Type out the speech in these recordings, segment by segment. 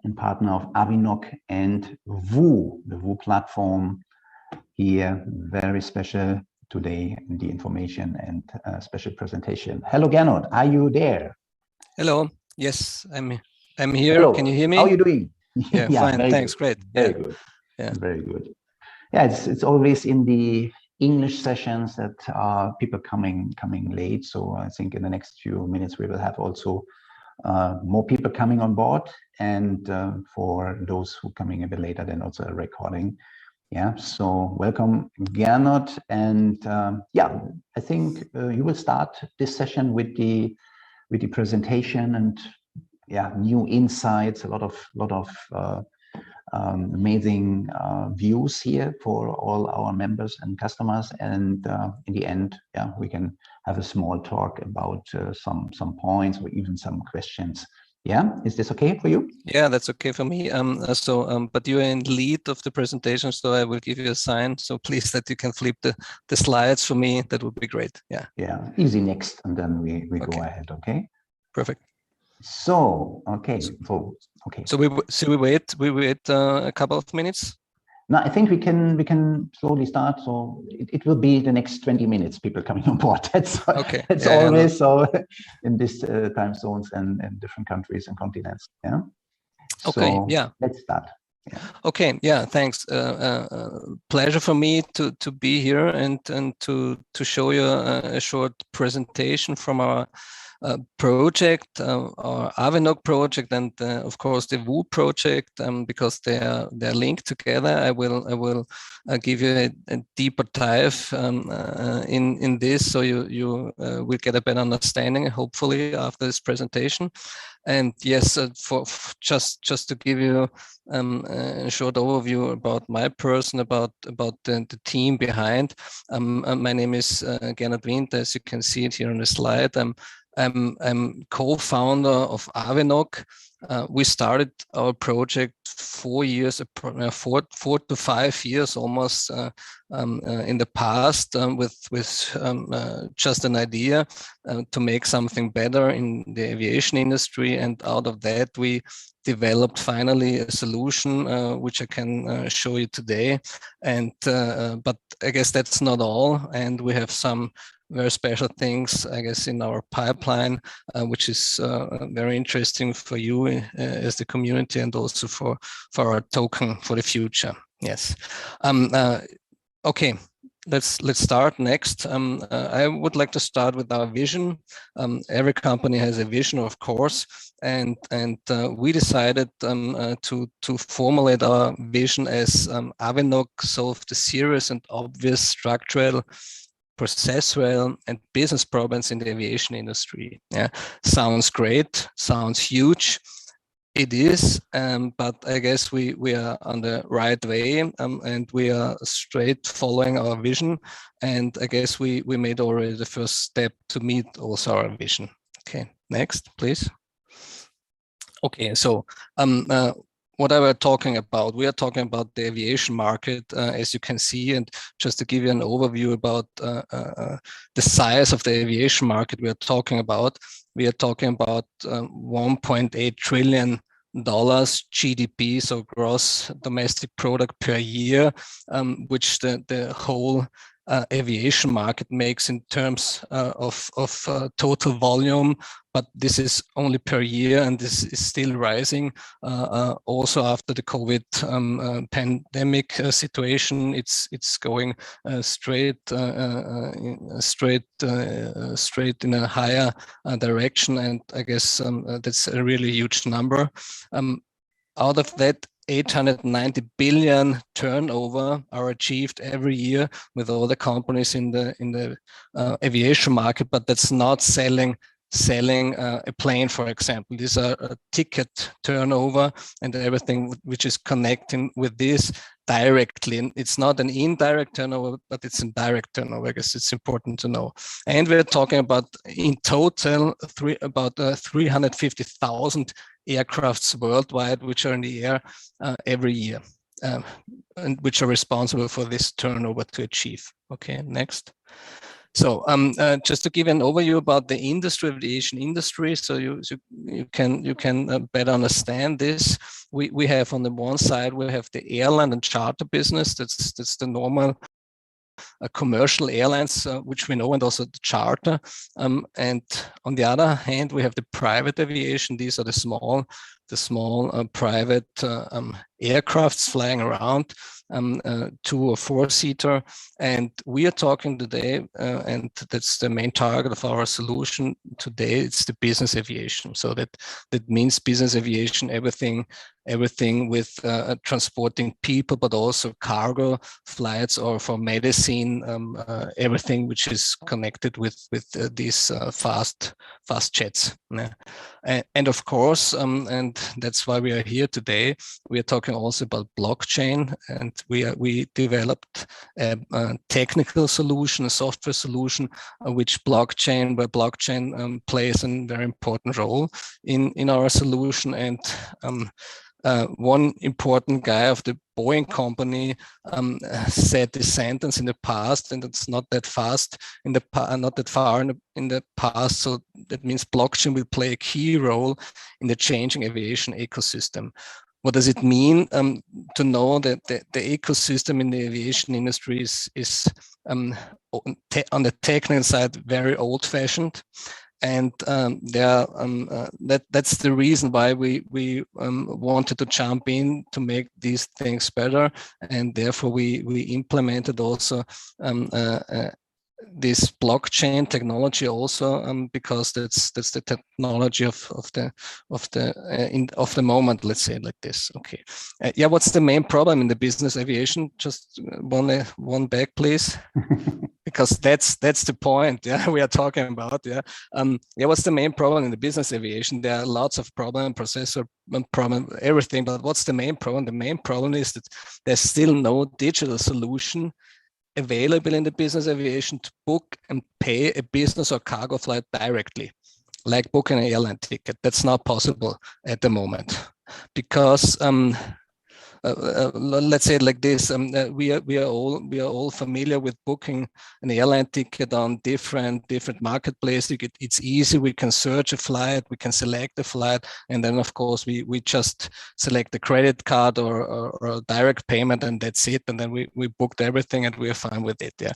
and partner of Avinoc and VOO, the VOO platform. Here, very special today in the information and special presentation. Hello, Gernot, are you there? Hello. Yes, I'm here. Hello. Can you hear me? How are you doing? Yeah, fine. Thanks. Good. Great. Very good. Yeah, very good. Yeah, it's always in the English sessions that people coming late. So I think in the next few minutes we will have also more people coming on board, and for those who coming a bit later, then also a recording. Yeah, so welcome, Gernot, and yeah, I think you will start this session with the presentation and yeah, new insights, a lot of amazing views here for all our members and customers, and in the end, yeah, we can have a small talk about some points or even some questions. Yeah, is this okay for you? Yeah, that's okay for me. But you're in lead of the presentation, so I will give you a sign. So please, that you can flip the slides for me. That would be great. Yeah. Yeah, easy next, and then we go ahead. Okay. Perfect. So okay. So we wait a couple of minutes. No, I think we can slowly start. So it will be the next 20 minutes, people coming on board. That's okay. That's always so in this time zones and different countries and continents. Yeah. Okay. So yeah. Let's start. Yeah. Okay. Yeah. Thanks. Pleasure for me to be here and to show you a short presentation from our project, our Avinoc project, and of course the VOO project, because they're linked together. I will give you a deeper dive in this, so you will get a better understanding, hopefully, after this presentation. And yes, for just to give you a short overview about my person, about the team behind. My name is Gernot Winter, as you can see it here on the slide. I'm co-founder of Avinoc. We started our project 4 to 5 years almost in the past with just an idea to make something better in the aviation industry, and out of that we developed finally a solution which I can show you today. And but I guess that's not all, and we have some very special things, I guess, in our pipeline, which is very interesting for you as the community, and also for our token for the future. Yes. Okay. Let's start next. I would like to start with our vision. Every company has a vision, of course, and we decided to formulate our vision as Avinoc solved the serious and obvious structural, processual, and business problems in the aviation industry. Yeah, sounds great, sounds huge. It is, but I guess we are on the right way, and we are straight following our vision. And I guess we made already the first step to meet also our vision. Okay, next, please. Okay, so what are we talking about? We are talking about the aviation market, as you can see, and just to give you an overview about the size of the aviation market we are talking about. We are talking about $1.8 trillion GDP, so gross domestic product per year, which the whole aviation market makes in terms of total volume, but this is only per year, and this is still rising. Also after the COVID pandemic situation, it's going straight in a higher direction, and I guess that's a really huge number. Out of that, 890 billion turnover are achieved every year with all the companies in the aviation market, but that's not selling a plane, for example. These are a ticket turnover and everything which is connecting with this directly. And it's not an indirect turnover, but it's a direct turnover. I guess it's important to know. And we're talking about, in total, about 350,000 aircrafts worldwide, which are in the air every year, and which are responsible for this turnover to achieve. Okay, next. So just to give an overview about the industry, aviation industry, so you can better understand this. We have on the one side, we have the airline and charter business. That's the normal commercial airlines, which we know, and also the charter. And on the other hand, we have the private aviation. These are the small private aircrafts flying around, 2- or 4-seater. And we are talking today, and that's the main target of our solution today. It's the business aviation. So that means business aviation, everything with transporting people, but also cargo flights, or for medicine, everything which is connected with these fast jets. And of course, and that's why we are here today, we are talking also about blockchain, and we developed a technical solution, a software solution, where blockchain plays a very important role in our solution. And one important guy of the Boeing company said this sentence in the past, and it's not that far in the past. So that means blockchain will play a key role in the changing aviation ecosystem. What does it mean? To know that the ecosystem in the aviation industry is on the technical side very old-fashioned. And that's the reason why we wanted to jump in to make these things better, and therefore we implemented also this blockchain technology also, because that's the technology of the moment. Let's say it like this. Okay. Yeah. What's the main problem in the business aviation? Just one back, please. Because that's the point, yeah, we are talking about, yeah. What's the main problem in the business aviation? There are lots of problems, processor problem, everything, but what's the main problem? The main problem is that there's still no digital solution available in the business aviation to book and pay a business or cargo flight directly, like booking an airline ticket. That's not possible at the moment, because let's say it like this: we are all familiar with booking an airline ticket on different marketplaces. It's easy. We can search a flight, we can select the flight, and then of course we just select the credit card or a direct payment, and that's it. And then we booked everything, and we are fine with it. Yeah.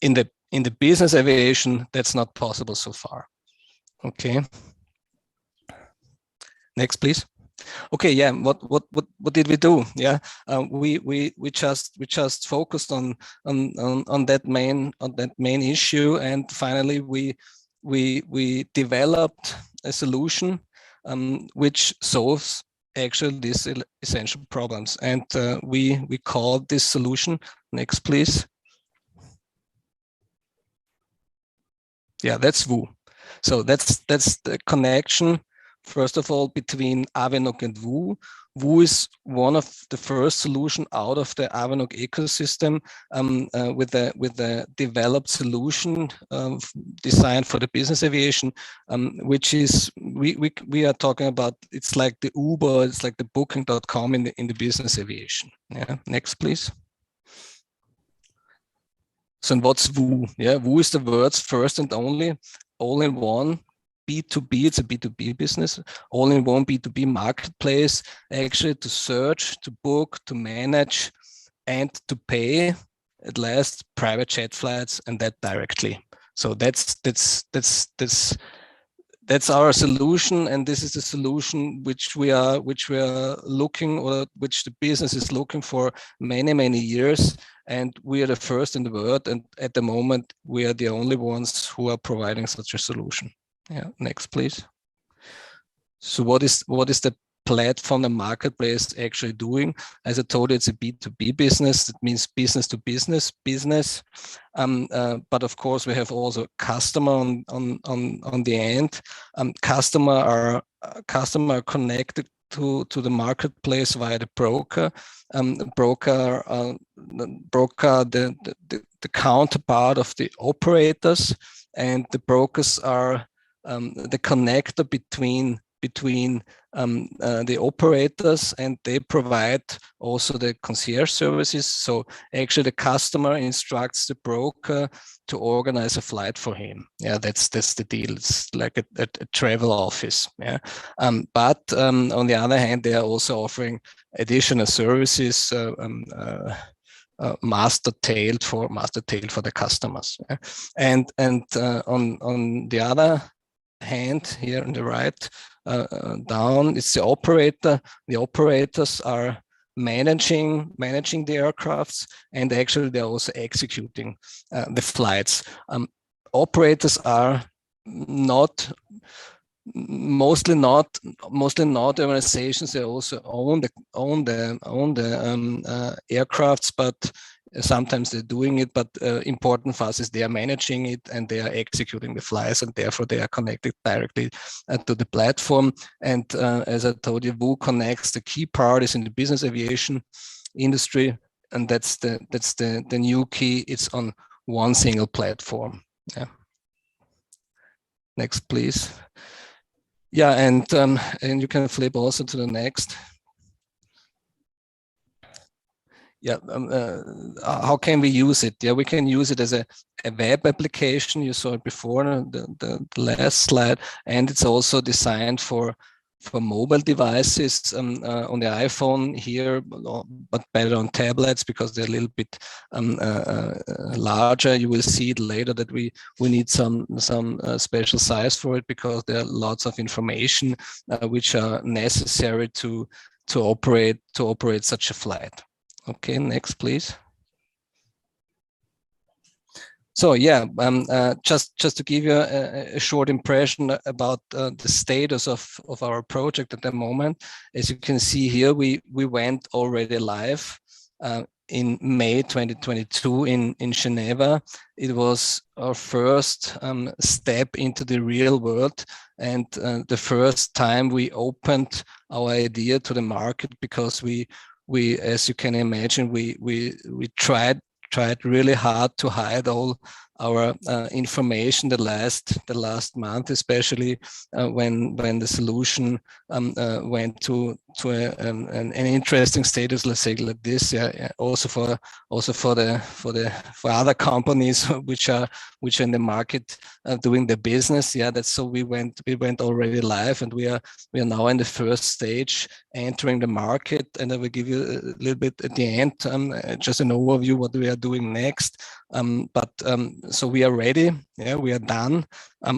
In the business aviation, that's not possible so far. Okay. Next, please. Okay, yeah. What did we do? Yeah, we just focused on that main issue, and finally we developed a solution which solves actually these essential problems, and we called this solution. Next, please. Yeah, that's VOO. So that's the connection. First of all, between Avinoc and VOO. VOO is one of the first solution out of the Avinoc ecosystem, with the developed solution designed for the business aviation, which is we are talking about. It's like the Uber, it's like the Booking.com in the business aviation. Yeah. Next, please. So what's VOO? Yeah, VOO is the world's first and only all-in-one B2B, it's a B2B business, all-in-one B2B marketplace, actually to search, to book, to manage, and to pay at last private jet flights, and that directly. So that's our solution, and this is the solution which we are looking, or which the business is looking for many years, and we are the first in the world, and at the moment we are the only ones who are providing such a solution. Yeah, next, please. So what is the platform, the marketplace actually doing? As I told you, it's a B2B business. That means business to business. But of course, we have also customer on the end. Customer are connected to the marketplace via the broker. The counterpart of the operators, and the brokers are the connector between between the operators, and they provide also the concierge services. So actually the customer instructs the broker to organize a flight for him. Yeah, that's the deal. It's like a travel office. Yeah, but on the other hand, they are also offering additional services, master tailed for the customers. Yeah? And on the other hand, here on the right down, it's the operator. The operators are managing the aircrafts, and actually they're also executing the flights. Operators are mostly not organizations. They also own the aircrafts, but sometimes they're doing it. But important for us is they are managing it and they are executing the flights, and therefore they are connected directly to the platform. And as I told you, VOO connects the key parties in the business aviation industry, and that's the new key. It's on one single platform. Yeah. Next, please. Yeah, and you can flip also to the next. Yeah, how can we use it? Yeah, we can use it as a web application. You saw it before, the last slide, and it's also designed for mobile devices on the iPhone here, but better on tablets because they're a little bit larger. You will see it later that we need some special size for it, because there are lots of information which are necessary to operate such a flight. Okay, next, please. So yeah, just to give you a short impression about the status of our project at the moment. As you can see here, we went already live in May 2022 in Geneva. It was our first step into the real world, and the first time we opened our idea to the market, because we as you can imagine, we tried really hard to hide all our information the last month, especially when the solution went to an interesting status, let's say like this. Yeah, also for other companies which are in the market doing the business. Yeah, that's so we went already live, and we are now in the first stage, entering the market. And I will give you a little bit at the end just an overview what we are doing next. So we are ready. Yeah, we are done.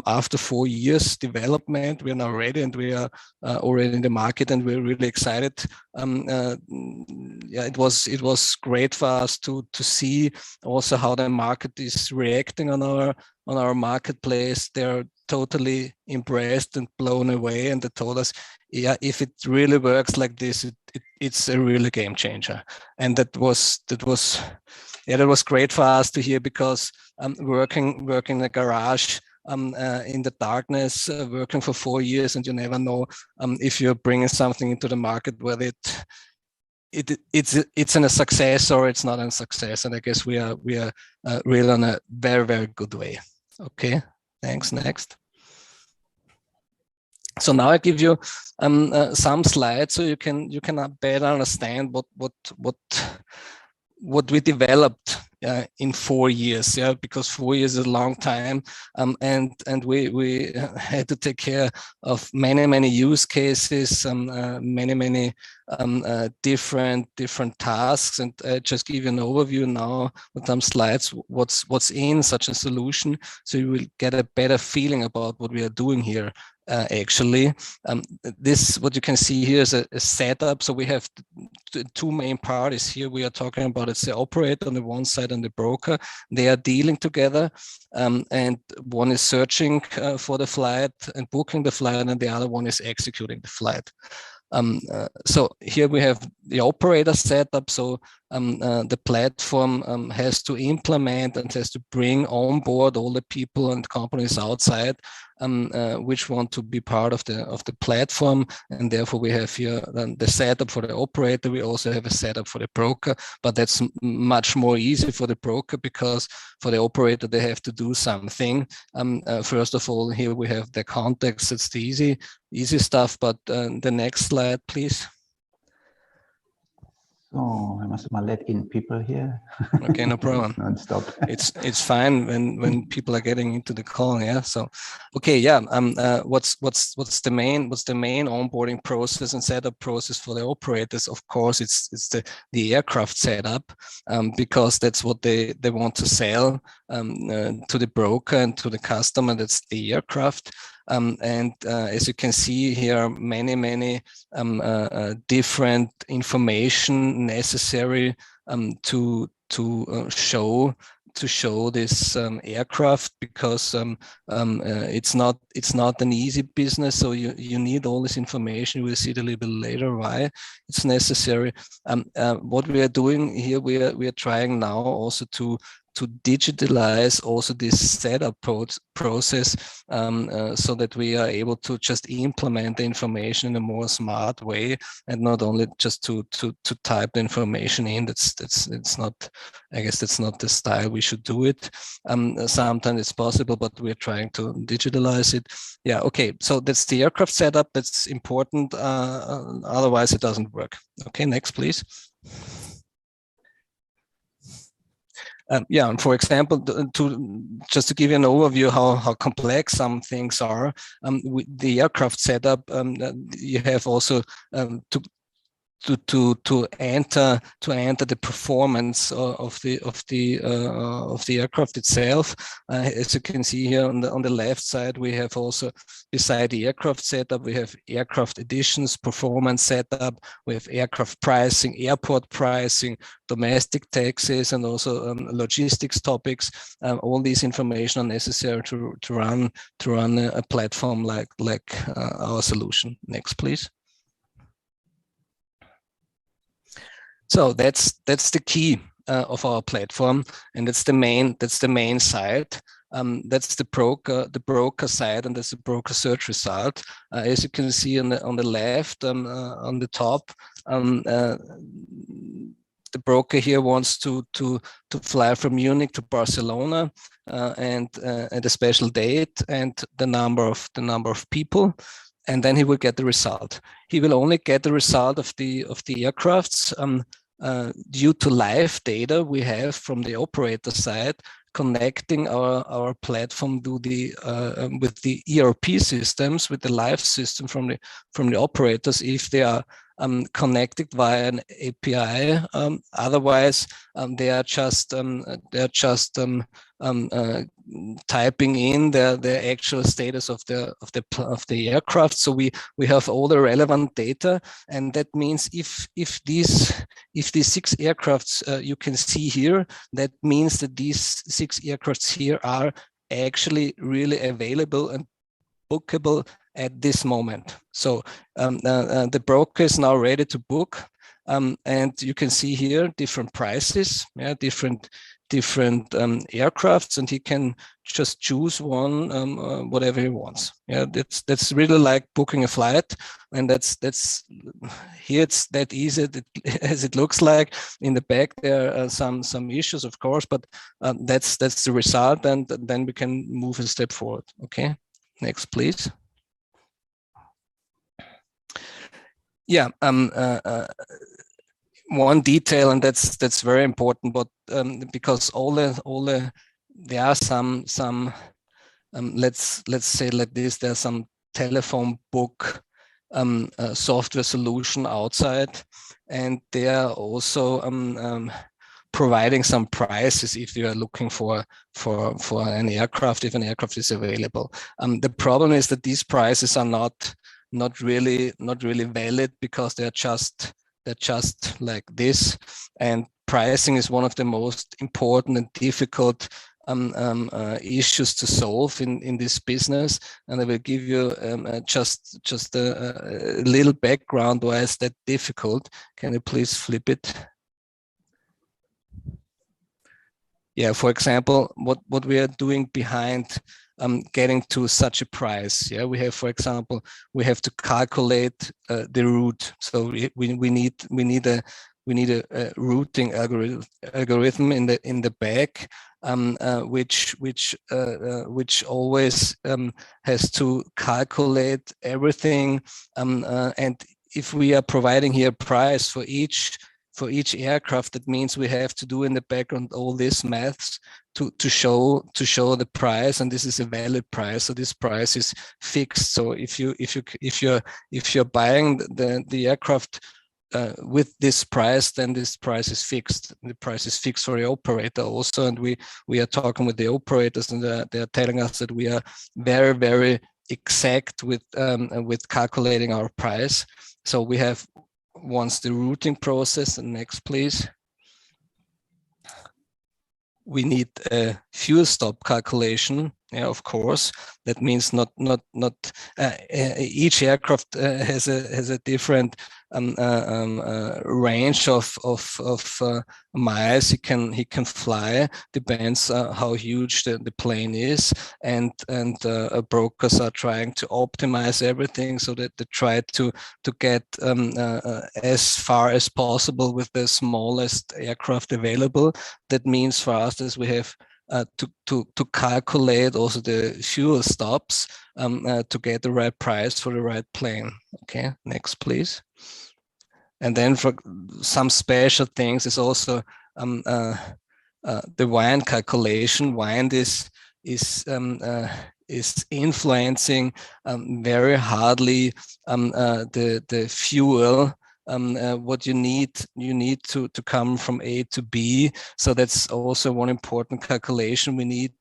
After 4 years development, we are now ready, and we are already in the market, and we're really excited. Yeah, it was great for us to see also how the market is reacting on our marketplace. They're totally impressed and blown away, and they told us, yeah, if it really works like this, it's a really game changer. And that was great for us to hear, because working in a garage in the darkness, working for 4 years, and you never know if you're bringing something into the market whether it's a success or it's not a success. And I guess we are really on a very, very good way. Okay, thanks. Next. So now I give you some slides so you can better understand what we developed in 4 years. Yeah, because 4 years is a long time, and we had to take care of many use cases, many different tasks. And just give you an overview now with some slides what's in such a solution, so you will get a better feeling about what we are doing here. Actually, what you can see here is a setup. So we have two main parties here. We are talking about, it's the operator on the one side and the broker. They are dealing together, and one is searching for the flight and booking the flight, and the other one is executing the flight. So here we have the operator setup. So the platform has to implement and has to bring on board all the people and companies outside which want to be part of the platform, and therefore we have here the setup for the operator. We also have a setup for the broker, but that's much more easy for the broker, because for the operator they have to do something. First of all, here we have the contacts. It's the easy stuff. But the next slide, please. Oh, I must let in people here. Okay, no problem. Non-stop. It's fine when people are getting into the call. Yeah. So, okay. Yeah. What's the main onboarding process and setup process for the operators? Of course, it's the aircraft setup, because that's what they want to sell to the broker and to the customer. That's the aircraft. And as you can see here, many different information necessary to show this aircraft, because it's not an easy business. So you need all this information. We'll see it a little bit later why it's necessary. What we are doing here, we are trying now also to digitalize also this setup process, so that we are able to just implement the information in a more smart way, and not only just to type the information in. It's not, I guess that's not the style we should do it. Sometimes it's possible, but we're trying to digitalize it. Yeah, okay, so that's the aircraft setup. That's important, otherwise it doesn't work. Okay, next please. Yeah, and for example, just to give you an overview how complex some things are, the aircraft setup, you have also to enter the performance of the aircraft itself. As you can see here on the left side, we have also, beside the aircraft setup, we have aircraft additions, performance setup, we have aircraft pricing, airport pricing, domestic taxes, and also logistics topics. All these information are necessary to run a platform like our solution. Next, please. So that's the key of our platform, and that's the main side. That's the broker side, and that's the broker search result. As you can see on the left, on the top, the broker here wants to fly from Munich to Barcelona, and at a special date, and the number of people. And then he will get the result. He will only get the result of the aircrafts due to live data we have from the operator side, connecting our platform to the with the ERP systems, with the live system from the operators, if they are connected via an API. Otherwise, they are just typing in the actual status of the aircraft. So we have all the relevant data, and that means if these 6 aircrafts you can see here, that means that these 6 aircrafts here are actually really available and bookable at this moment. So the broker is now ready to book, and you can see here different prices, different aircrafts, and he can just choose one, whatever he wants. Yeah, that's really like booking a flight, and that's here it's that easy as it looks like. In the back there are some issues, of course, but that's the result, and then we can move a step forward. Okay, next please. Yeah, one detail, and that's very important, but because there are some let's say like this, there's some telephone book software solution outside, and they are also providing some prices if you are looking for an aircraft, if an aircraft is available. The problem is that these prices are not really valid, because they're just like this, and pricing is one of the most important and difficult issues to solve in this business. And I will give you just a little background why is that difficult. Can you please flip it? yeah, for example, what we are doing behind getting to such a price. Yeah, we have, for example, we have to calculate the route. So we need a routing algorithm in the back, which always has to calculate everything. And if we are providing here a price for each aircraft, that means we have to do in the background all these maths to show the price, and this is a valid price. So this price is fixed. So if you're buying the aircraft with this price, then this price is fixed. The price is fixed for the operator also, and we are talking with the operators, and they are telling us that we are very, very exact with calculating our price. So we have, once the routing process, and next please, we need a fuel stop calculation. Yeah, of course, that means not each aircraft has a different range of miles he can fly. Depends how huge the plane is, and brokers are trying to optimize everything so that they try to get as far as possible with the smallest aircraft available. That means for us is we have to calculate also the fuel stops to get the right price for the right plane. Okay, next please. And then for some special things is also the wind calculation. Wind is influencing very hardly the fuel. What you need to come from A to B. So that's also one important calculation we need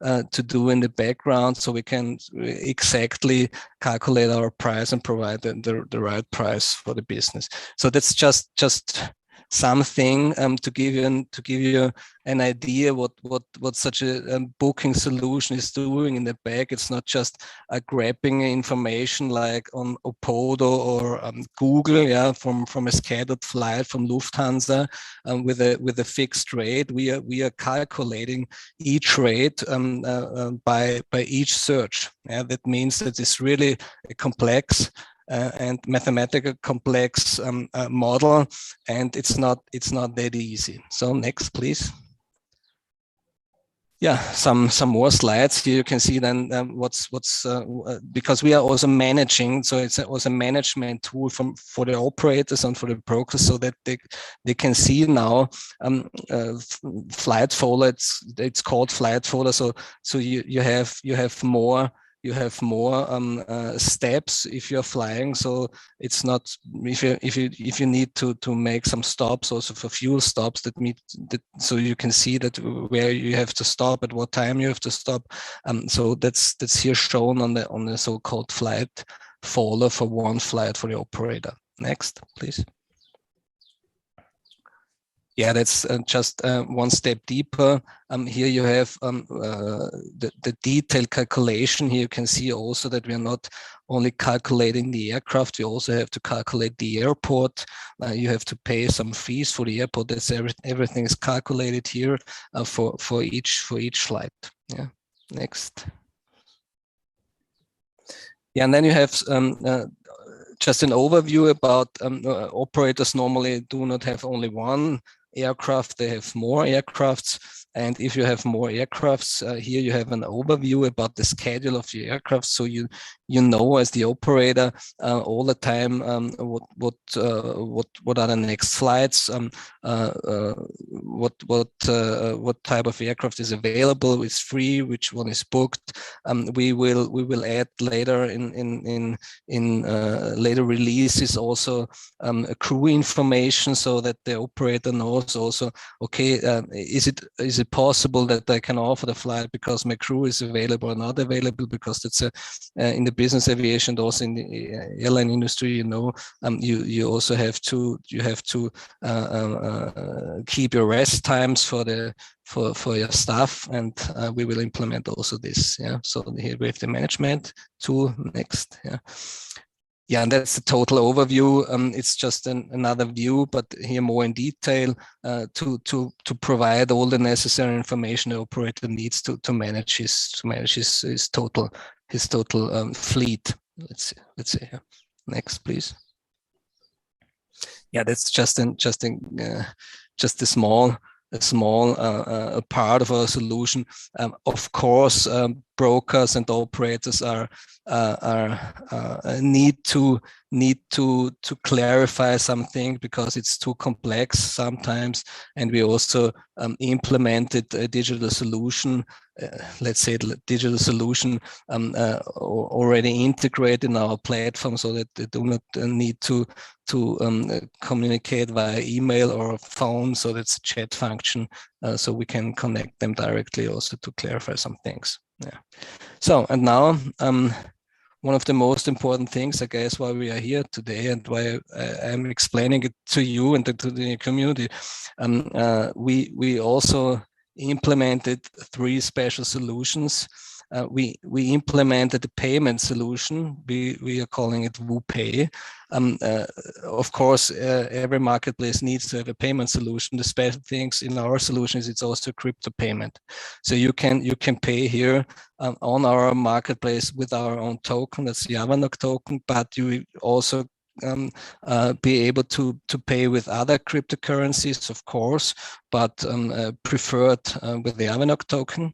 to do in the background, so we can exactly calculate our price and provide the right price for the business. So that's just something to give you an idea what such a booking solution is doing in the back. It's not just grabbing information like on Opodo or Google, yeah, from a scattered flight from Lufthansa with a fixed rate. We are calculating each rate by each search. Yeah, that means that it's really a complex and mathematical complex model, and it's not that easy. So next, please. Yeah, some more slides here. You can see then what's because we are also managing, so it's also a management tool for the operators and for the brokers, so that they can see now flight folder. It's called flight folder. So you have more. You have more steps if you're flying. So it's not, if you need to make some stops also for fuel stops, so you can see that where you have to stop, at what time you have to stop. So that's here shown on the so-called flight folder for one flight for the operator. Next, please. Yeah, that's just one step deeper. Here you have the detailed calculation. Here you can see also that we are not only calculating the aircraft, we also have to calculate the airport. You have to pay some fees for the airport. That's everything is calculated here for each flight. Yeah, next. Yeah, and then you have just an overview about operators normally do not have only one aircraft, they have more aircrafts. And if you have more aircrafts, here you have an overview about the schedule of your aircraft. So you know as the operator all the time what are the next flights, what type of aircraft is available, is free, which one is booked. We will add later in later releases also crew information, so that the operator knows also, okay, is it possible that I can offer the flight because my crew is available or not available? Because that's in the business aviation, also in the airline industry, you know, you also have to keep your rest times for your staff, and we will implement also this. Yeah, so here we have the management tool. Next. Yeah. yeah, and that's the total overview. It's just another view, but here more in detail to provide all the necessary information the operator needs to manage his total fleet. Let's see here. Next, please. Yeah, that's just a small part of our solution. Of course, brokers and operators need to clarify something because it's too complex sometimes, and we also implemented a digital solution. Let's say the digital solution already integrated in our platform, so that they do not need to communicate via email or phone. So that's a chat function, so we can connect them directly also to clarify some things. Yeah. So, and now one of the most important things, I guess, why we are here today and why I'm explaining it to you and to the community, we also implemented 3 special solutions. We implemented a payment solution. We are calling it VOO-Pay. Of course, every marketplace needs to have a payment solution. The special things in our solution is it's also crypto payment. So you can pay here on our marketplace with our own token. That's the Avinoc token, but you also be able to pay with other cryptocurrencies, of course, but preferred with the Avinoc token.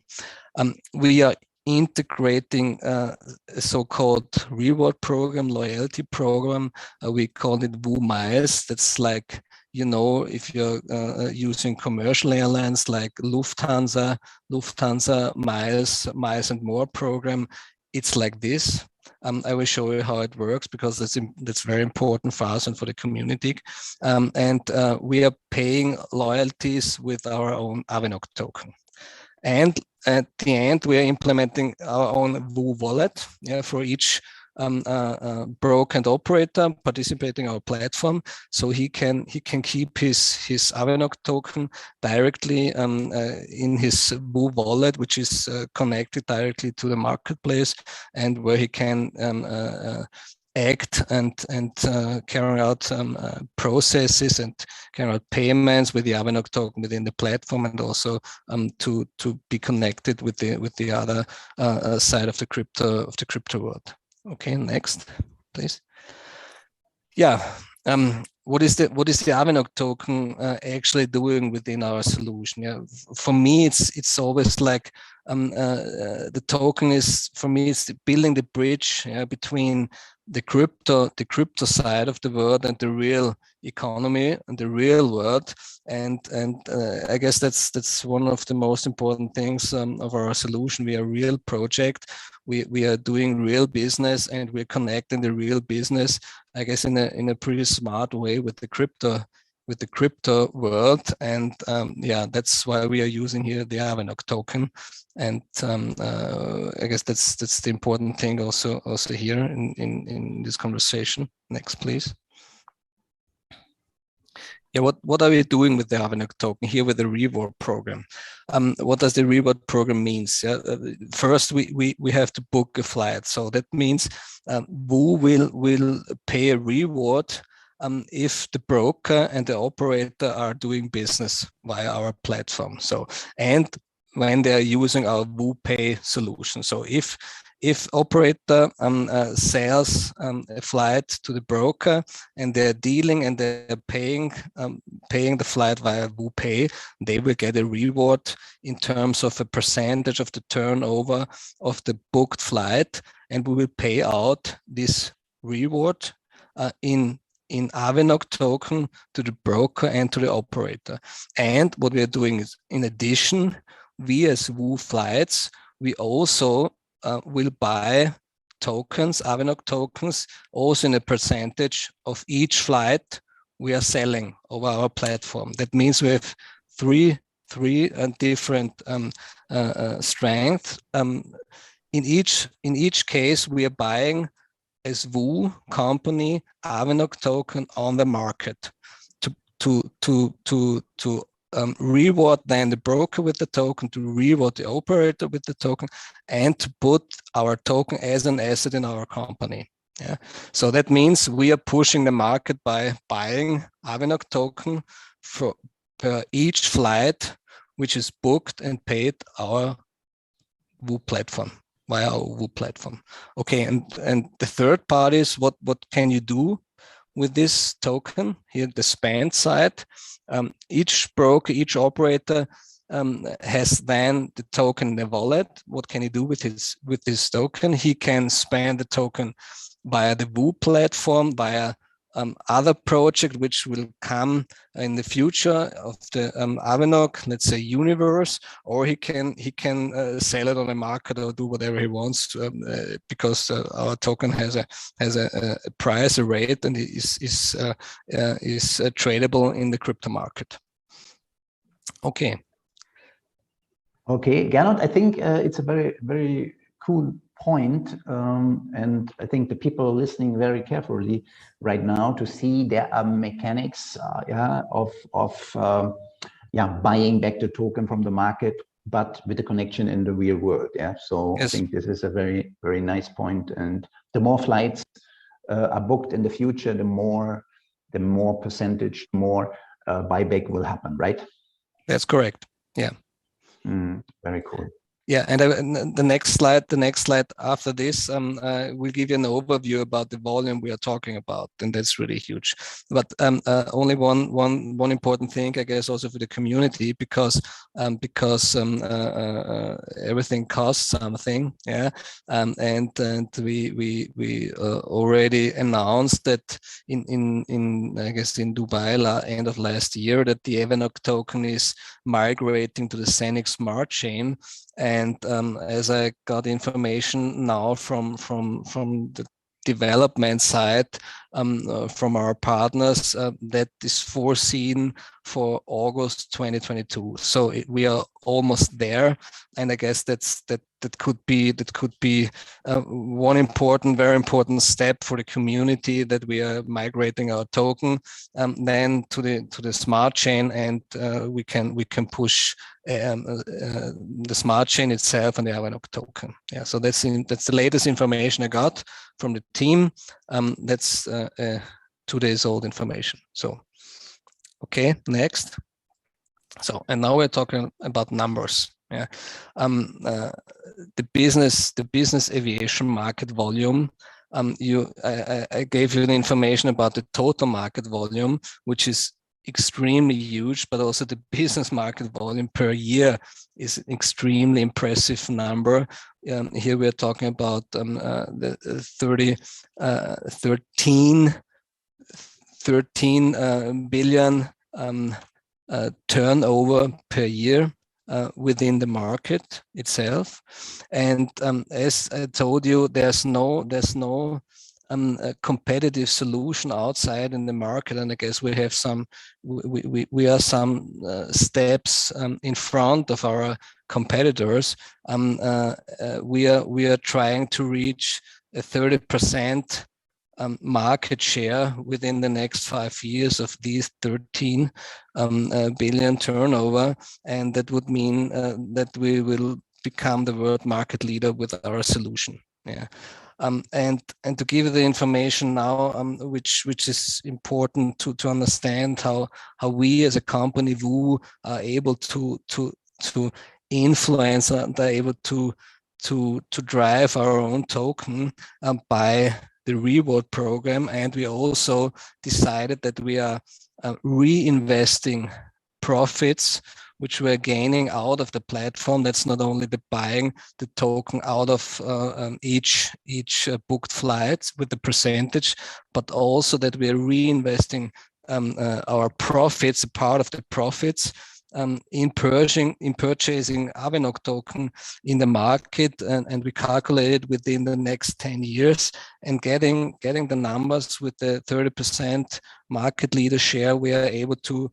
We are integrating a so-called reward program, loyalty program. We call it VOO-Miles. That's like, you know, if you're using commercial airlines like Lufthansa Miles and More program, it's like this. I will show you how it works because that's very important for us and for the community. We are paying loyalties with our own Avinoc token. And at the end, we are implementing our own VOO wallet, yeah, for each broker and operator participating in our platform, so he can keep his Avinoc token directly in his VOO wallet, which is connected directly to the marketplace, and where he can act and carry out processes and carry out payments with the Avinoc token within the platform, and also to be connected with the other side of the crypto world. Okay, next, please. Yeah. What is the Avinoc token actually doing within our solution? Yeah, for me, it's always like the token is, for me, it's building the bridge, yeah, between the crypto side of the world and the real economy and the real world. And I guess that's one of the most important things of our solution. We are a real project. We are doing real business, and we're connecting the real business, I guess, in a pretty smart way with the crypto world. And yeah, that's why we are using here the Avinoc token. And I guess that's the important thing also here in this conversation. Next, please. Yeah, what are we doing with the Avinoc token here with the reward program? What does the reward program means? Yeah, first, we have to book a flight. So that means VOO will pay a reward if the broker and the operator are doing business via our platform. So, and when they are using our VOO-Pay solution. So if operator sells a flight to the broker, and they're dealing and they're paying the flight via VOO-Pay, they will get a reward in terms of a percentage of the turnover of the booked flight, and we will pay out this reward in Avinoc token to the broker and to the operator. And what we are doing is, in addition, we as VOO Flights, we also will buy tokens, Avinoc tokens, also in a percentage of each flight we are selling over our platform. That means we have three different strengths. In each case, we are buying as VOO company Avinoc token on the market to reward then the broker with the token, to reward the operator with the token, and to put our token as an asset in our company. Yeah. So that means we are pushing the market by buying Avinoc token per each flight which is booked and paid our VOO platform, via our VOO platform. Okay, and the third part is what can you do with this token? Here, the spend side. Each broker, each operator has then the token in the wallet. What can he do with his token? He can spend the token via the VOO platform, via other project which will come in the future of the Avinoc, let's say universe, or he can sell it on the market or do whatever he wants to, because our token has a price, a rate, and is tradable in the crypto market. Okay. Okay, Gernot, I think it's a very cool point, and I think the people are listening very carefully right now to see there are mechanics of buying back the token from the market, but with the connection in the real world. Yeah, so yes. I think this is a very nice point, and the more flights are booked in the future, the more percentage, more buyback will happen, right? That's correct. Yeah. Very cool. Yeah, and the next slide after this will give you an overview about the volume we are talking about, and that's really huge. But only one important thing, I guess, also for the community, because everything costs something, yeah, and we already announced that in I guess in Dubai end of last year that the Avinoc token is migrating to the Zeniq Smart Chain. And as I got information now from the development side, from our partners, that is foreseen for August 2022. So we are almost there, and I guess that could be one very important step for the community, that we are migrating our token then to the smart chain, and we can push the smart chain itself and the Avinoc token. Yeah, so that's the latest information I got from the team. That's 2 days old information. So, okay, next. So, and now we're talking about numbers. Yeah, the business aviation market volume. I gave you the information about the total market volume, which is extremely huge, but also the business market volume per year is an extremely impressive number. Here we are talking about the 13 billion turnover per year within the market itself. And as I told you, there's no a competitive solution outside in the market, and I guess we have we are some steps in front of our competitors. We are trying to reach a 30% market share within the next 5 years of these 13 billion turnover, and that would mean that we will become the world market leader with our solution. Yeah. And to give you the information now, which is important to understand how we as a company VOO are able to influence and are able to drive our own token by the reward program. And we also decided that we are reinvesting profits which we're gaining out of the platform. That's not only the buying the token out of each booked flights with the percentage, but also that we are reinvesting our profits, a part of the profits, in purchasing Avinoc token in the market, and we calculated within the next 10 years, and getting the numbers with the 30% market leader share, we are able to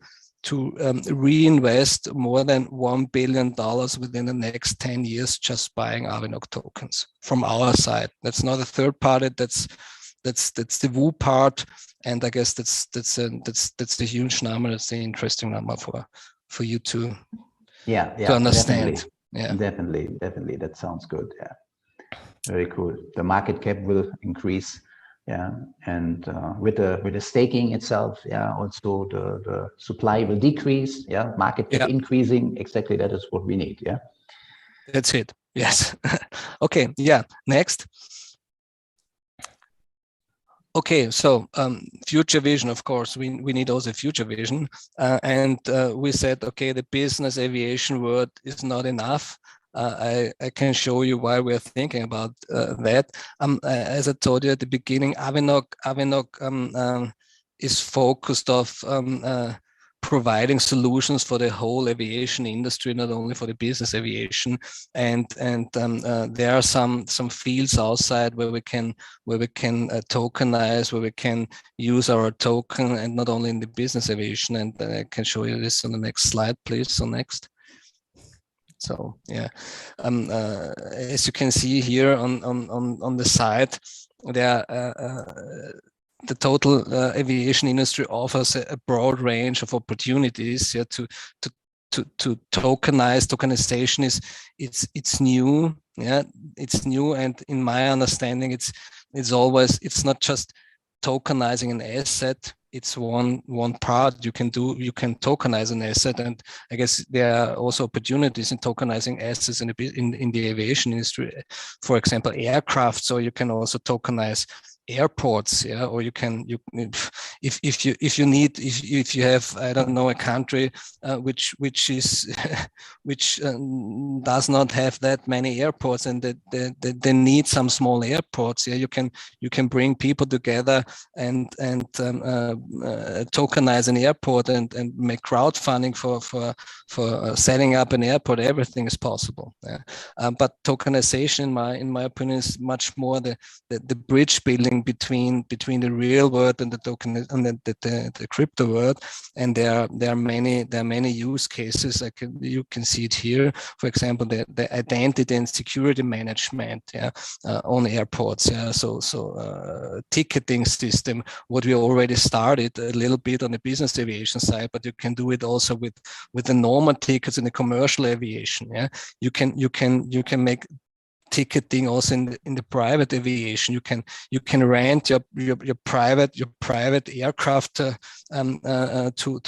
reinvest more than $1 billion within the next 10 years just buying Avinoc tokens from our side. That's not a third party. That's the VOO part, and I guess that's a huge number. That's the interesting number for you to understand. Definitely. That sounds good. Yeah, very cool. The market cap will increase Yeah, and with the staking itself, yeah, also the supply will decrease. Yeah, market cap increasing. Exactly, that is what we need. Yeah, that's it. Yes. Okay. Yeah. Next. Okay, so future vision, of course, we need also future vision. And we said, okay, the business aviation world is not enough. I can show you why we're thinking about that. As I told you at the beginning, Avinoc is focused of providing solutions for the whole aviation industry, not only for the business aviation. And there are some fields outside where we can tokenize, where we can use our token, and not only in the business aviation. And I can show you this on the next slide, please. So next. So yeah, as you can see here on the side, there the total aviation industry offers a broad range of opportunities to tokenize. Tokenization it's new. Yeah, it's new, and in my understanding, it's not just tokenizing an asset. It's one part you can do. You can tokenize an asset, and I guess there are also opportunities in tokenizing assets in the aviation industry. For example, aircraft. So you can also tokenize airports, yeah, or you can if you have, I don't know, a country which does not have that many airports, and they need some small airports. Yeah, you can bring people together and tokenize an airport and make crowdfunding for setting up an airport. Everything is possible. Yeah. But tokenization, in my opinion, is much more the bridge building between the real world and the token and the crypto world. And there are many use cases. You can see it here. For example, the identity and security management, yeah, on airports. Yeah, so ticketing system. What we already started a little bit on the business aviation side, but you can do it also with the normal tickets in the commercial aviation. Yeah, you can make ticketing also in the private aviation. You can rent your private aircraft to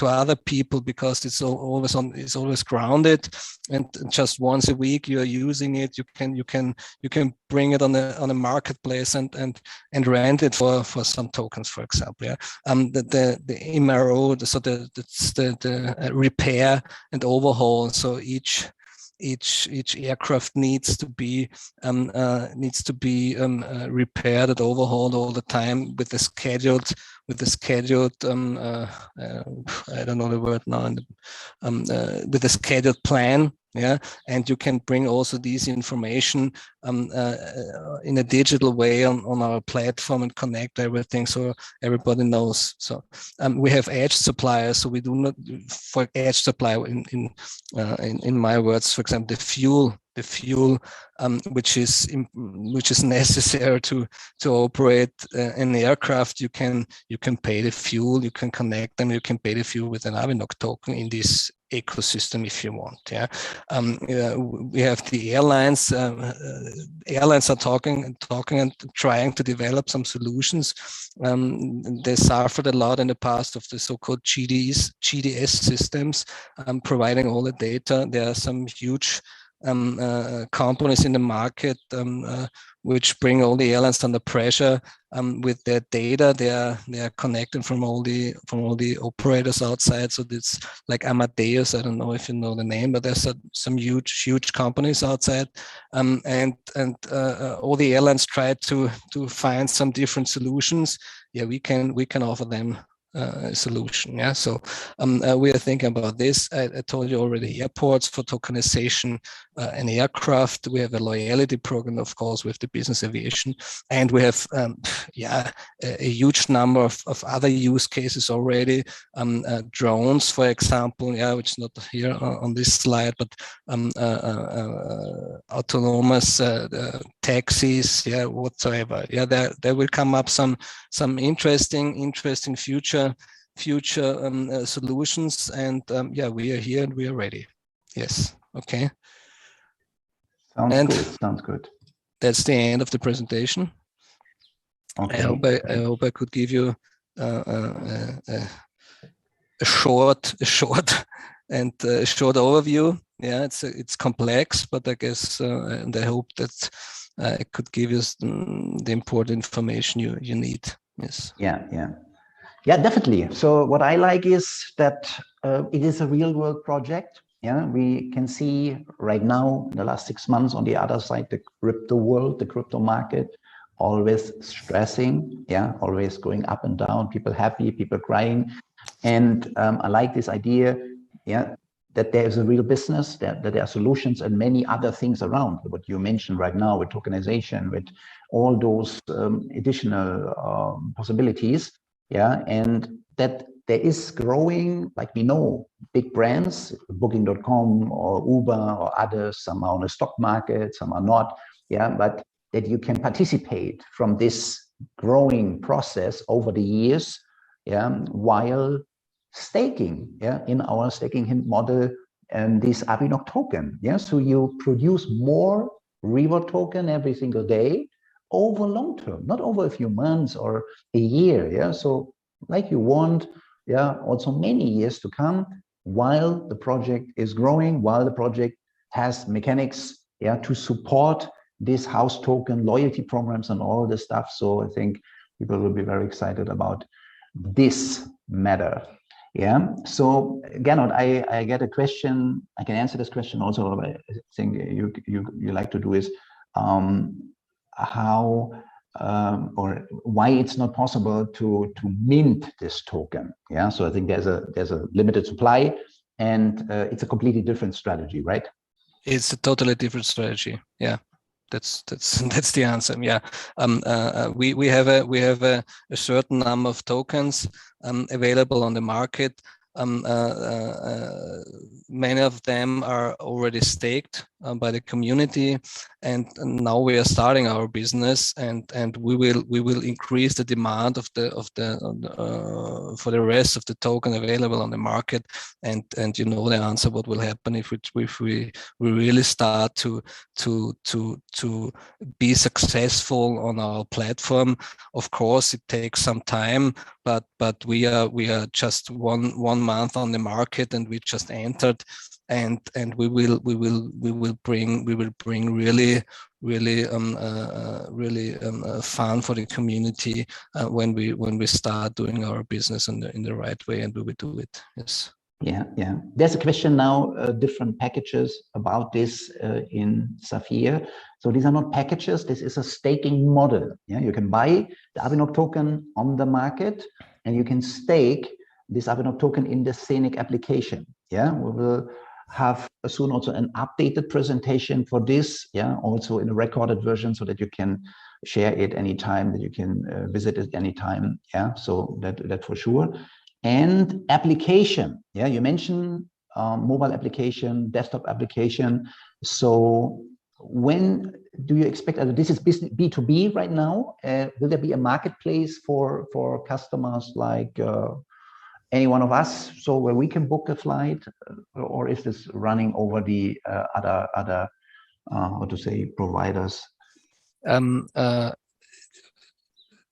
other people, because it's always grounded, and just once a week you are using it. You can bring it on a marketplace and rent it for some tokens, for example. Yeah, the MRO, so the repair and overhaul. So each aircraft needs to be repaired and overhauled all the time with the scheduled I don't know the word now, with the scheduled plan. Yeah, and you can bring also these information in a digital way on our platform and connect everything so everybody knows. So we have edge suppliers, so we do not, for edge supply in my words, for example, the fuel which is necessary to operate an aircraft. You can pay the fuel, you can connect them, you can pay the fuel with an Avinoc token in this ecosystem if you want. Yeah, we have the airlines. Airlines are talking and trying to develop some solutions. They suffered a lot in the past of the so-called GDS systems, providing all the data. There are some huge companies in the market which bring all the airlines under pressure with their data. They are connected from all the operators outside. So it's like Amadeus. I don't know if you know the name, but there's some huge companies outside, and all the airlines try to find some different solutions. Yeah, we can offer them solution. Yeah, so we are thinking about this. I told you already, airports for tokenization, an aircraft. We have a loyalty program, of course, with the business aviation, and we have a huge number of other use cases already. Drones, for example, yeah, which is not here on this slide, but autonomous taxis, yeah, whatsoever. Yeah, there will come up some interesting future solutions, and yeah, we are here and we are ready. Yes. Okay. Sounds good. That's the end of the presentation. Okay. I hope I could give you a short and short overview. Yeah, it's complex, but I guess and I hope that I could give you the important information you need. Yes. Yeah, definitely. So what I like is that it is a real world project. Yeah, we can see right now in the last 6 months on the other side, the crypto world, the crypto market, always stressing. Yeah, always going up and down. People happy, people crying, and I like this idea. Yeah, that there is a real business, that there are solutions and many other things around. What you mentioned right now with tokenization, with all those additional possibilities. Yeah, and that there is growing, like we know, big brands, booking.com or Uber or others, some are on the stock market, some are not. Yeah, but that you can participate from this growing process over the years, yeah, while staking, yeah, in our staking hint model and this Avinoc token. Yeah, so you produce more reward token every single day over long term, not over a few months or a year. Yeah, so like you want, yeah, also many years to come while the project is growing, while the project has mechanics, yeah, to support this house token loyalty programs and all this stuff. So I think people will be very excited about this matter. Yeah. So Gernot, I get a question. I can answer this question also. I think you like to do is how or why it's not possible to mint this token. Yeah. So I think there's a limited supply, and it's a completely different strategy, right? It's a totally different strategy. Yeah. That's the answer. Yeah, we have a certain number of tokens available on the market. Many of them are already staked by the community, and now we are starting our business, and we will increase the demand of the for the rest of the token available on the market, and you know the answer what will happen if we really start to be successful on our platform. Of course, it takes some time, but we are just one month on the market, and we just entered, and we will bring really fun for the community when we start doing our business in the right way, and we will do it. Yes. Yeah. There's a question now, different packages about this in Sapphire. So these are not packages, this is a staking model. Yeah, you can buy the Avinoc token on the market, and you can stake this Avinoc token in the Zeniq application. Yeah, we will have soon also an updated presentation for this. Yeah, also in a recorded version, so that you can share it anytime, that you can visit it anytime. Yeah, so that for sure. And application, yeah, you mentioned mobile application, desktop application. So when do you expect, this is B2B right now, will there be a marketplace for customers like any one of us, so where we can book a flight, or is this running over the other how to say, providers?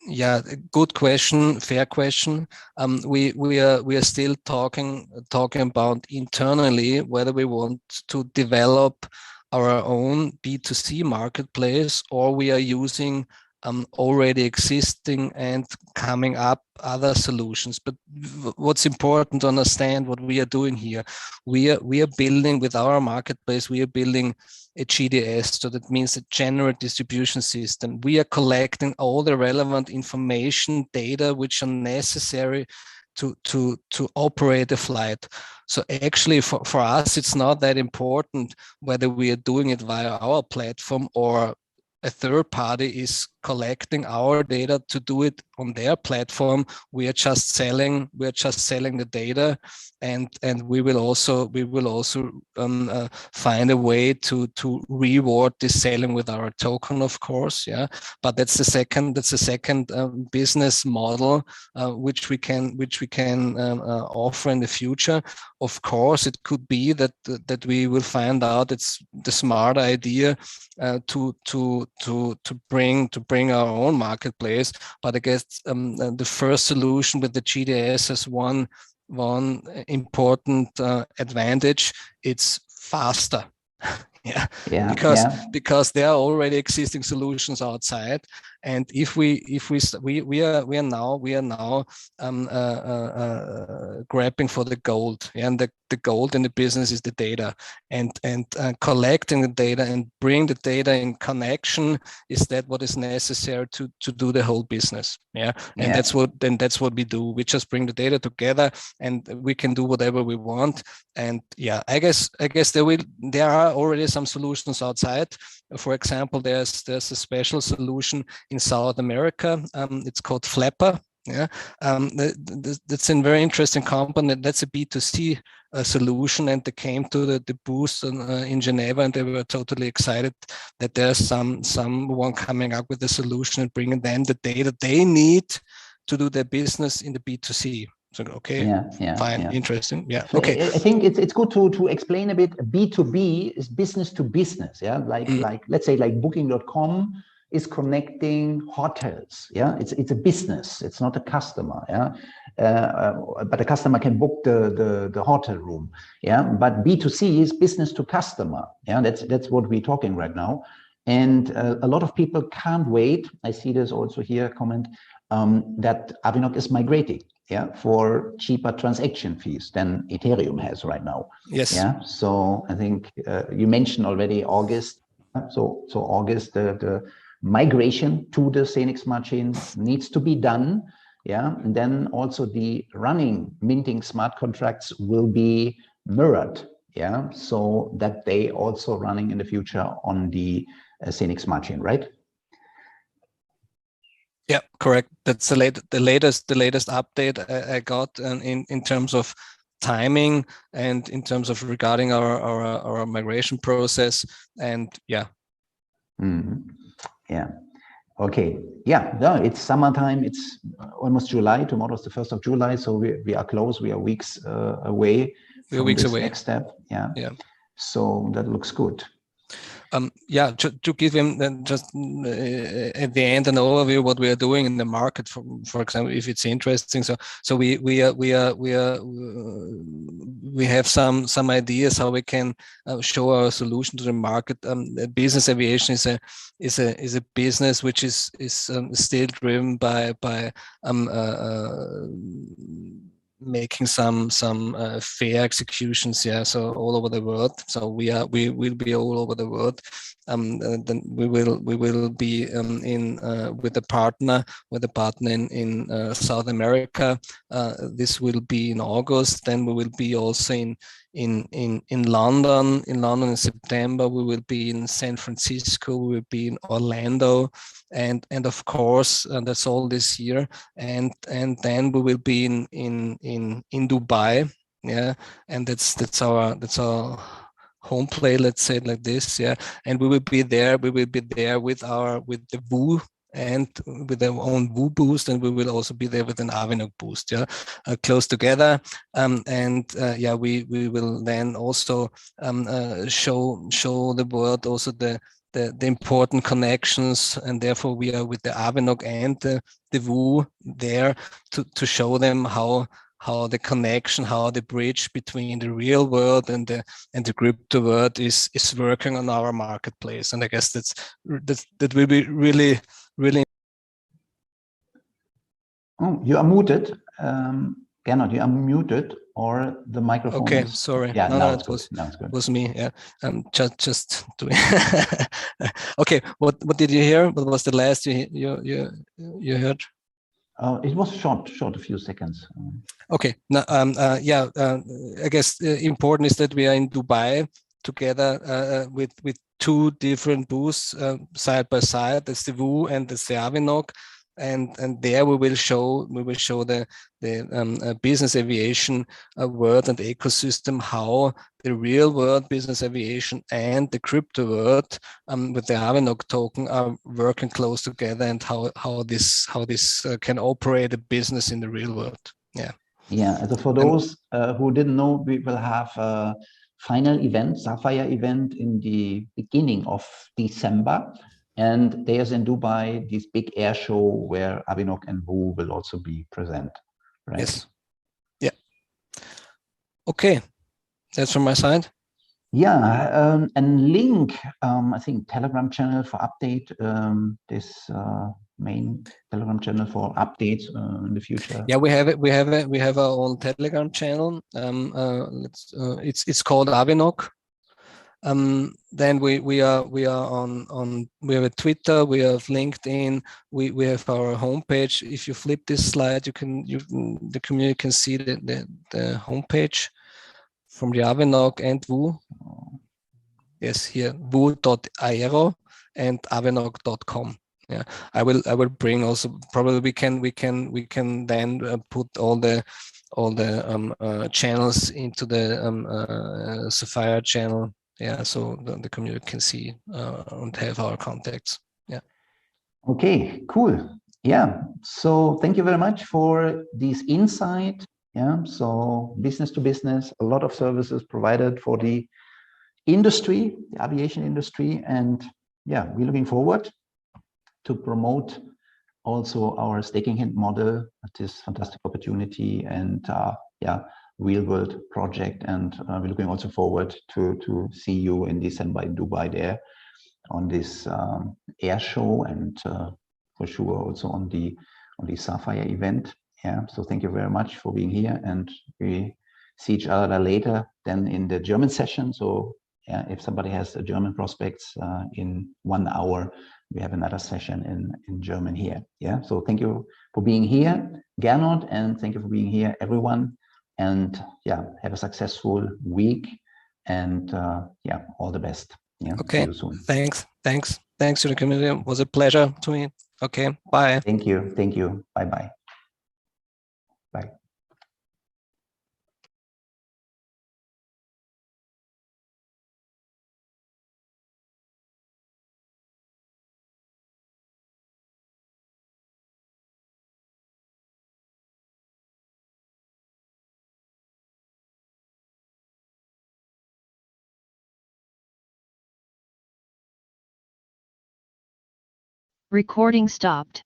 Yeah, good question, fair question. We are still talking about internally whether we want to develop our own B2C marketplace, or we are using already existing and coming up other solutions. But what's important to understand what we are doing here, we are building with our marketplace, we are building a GDS, so that means a general distribution system. We are collecting all the relevant information, data which are necessary to operate a flight. So actually for us, it's not that important whether we are doing it via our platform or a third party is collecting our data to do it on their platform. We are just selling the data, and we will also find a way to reward this selling with our token, of course. Yeah, but that's the second business model which we can offer in the future. Of course, it could be that we will find out it's the smart idea to to bring our own marketplace. But I guess the first solution with the GDS has one important advantage. It's faster. Because there are already existing solutions outside, and if we are now grabbing for the gold, and the gold in the business is the data, and collecting the data and bring the data in connection. Is that what is necessary to do the whole business? And that's what we do. We just bring the data together, and we can do whatever we want. And I guess there are already some solutions outside. For example, there's a special solution in South America. It's called Flapper. That's a very interesting company. That's a B2C solution, and they came to the booth in Geneva, and they were totally excited that there's someone coming up with a solution and bringing them the data they need to do their business in the B2C. So fine, interesting. Okay. I think it's good to explain a bit. B2B is business to business. Like let's say like Booking.com is connecting hotels. It's a business. It's not a customer. But a customer can book the hotel room. But B2C is business to customer. That's what we're talking right now. And a lot of people can't wait. I see this also here comment that Avinoc is migrating. For cheaper transaction fees than Ethereum has right now. Yes. So I think you mentioned already August. So August, the migration to the Zeniq smart chain needs to be done. And then also the minting smart contracts will be mirrored. So that they also running in the future on the Zeniq smart chain, right? Yeah, correct. That's the latest update I got in terms of timing and in terms of regarding our migration process. And Okay. No, it's summertime. It's almost July. Tomorrow is the 1st of July, so we are close. We are weeks away. We're weeks away. Next step. So that looks good. To give him then just at the end an overview what we are doing in the market, for example, if it's interesting. So we have some ideas how we can show our solution to the market. Business aviation is a business which is still driven by making some fair executions, so all over the world. So we will be all over the world. Then we will be with a partner in South America. This will be in August. Then we will be also in London. In September, we will be in San Francisco. We will be in Orlando, and of course, that's all this year. And then we will be in Dubai. And that's our home play, let's say it like this. And we will be there with the VOO and with our own VOO boost, and we will also be there with an Avinoc boost, close together. We will then also show the world also the important connections, and therefore we are with the Avinoc and the VOO there to show them how the connection, how the bridge between the real world and the crypto world is working on our marketplace. And I guess that will be really. Oh, you are muted. Gernot, you are muted, or the microphone. Okay, sorry. Yeah, no, it was me. Yeah, just doing. Okay, what did you hear? What was the last you heard? It was short, a few seconds. Okay. Now, I guess important is that we are in Dubai together with two different booths side by side. That's the VOO and that's the Avinoc. And there we will show the business aviation world and ecosystem, how the real world business aviation and the crypto world with the Avinoc token are working close together, and how this can operate a business in the real world. So for those who didn't know, we will have a final event, Sapphire event, in the beginning of December. And there's in Dubai this big air show where Avinoc and VOO will also be present, right? Yes. Yeah. Okay, that's from my side. Yeah, and link, I think Telegram channel for update, this main Telegram channel for updates in the future. Yeah, we have it. We have our own Telegram channel. It's called Avinoc. Then we are on we have a Twitter, we have LinkedIn, we have our homepage. If you flip this slide, the community can see the homepage from the Avinoc and VOO. Yes, here voo.aero and avinoc.com. Yeah, I will bring also, probably we can then put all the channels into the Sapphire channel. Yeah, so the community can see and have our contacts. Yeah. Okay, cool. Yeah, so thank you very much for this insight. Yeah, so business to business, a lot of services provided for the industry, the aviation industry, and yeah, we're looking forward to promote also our staking hint model at this fantastic opportunity and yeah, real world project. And we're looking also forward to see you in December in Dubai there on this air show, and for sure also on the Sapphire event. Yeah, so thank you very much for being here, and we see each other later then in the German session. So yeah, if somebody has a German prospects in 1 hour, we have another session in German here. Yeah, so thank you for being here, Gernot, and thank you for being here, everyone. And yeah, have a successful week, and yeah, all the best. Yeah, okay. See you soon. Thanks to the community. It was a pleasure to me. Okay, bye. Thank you. Bye. Bye. Recording stopped.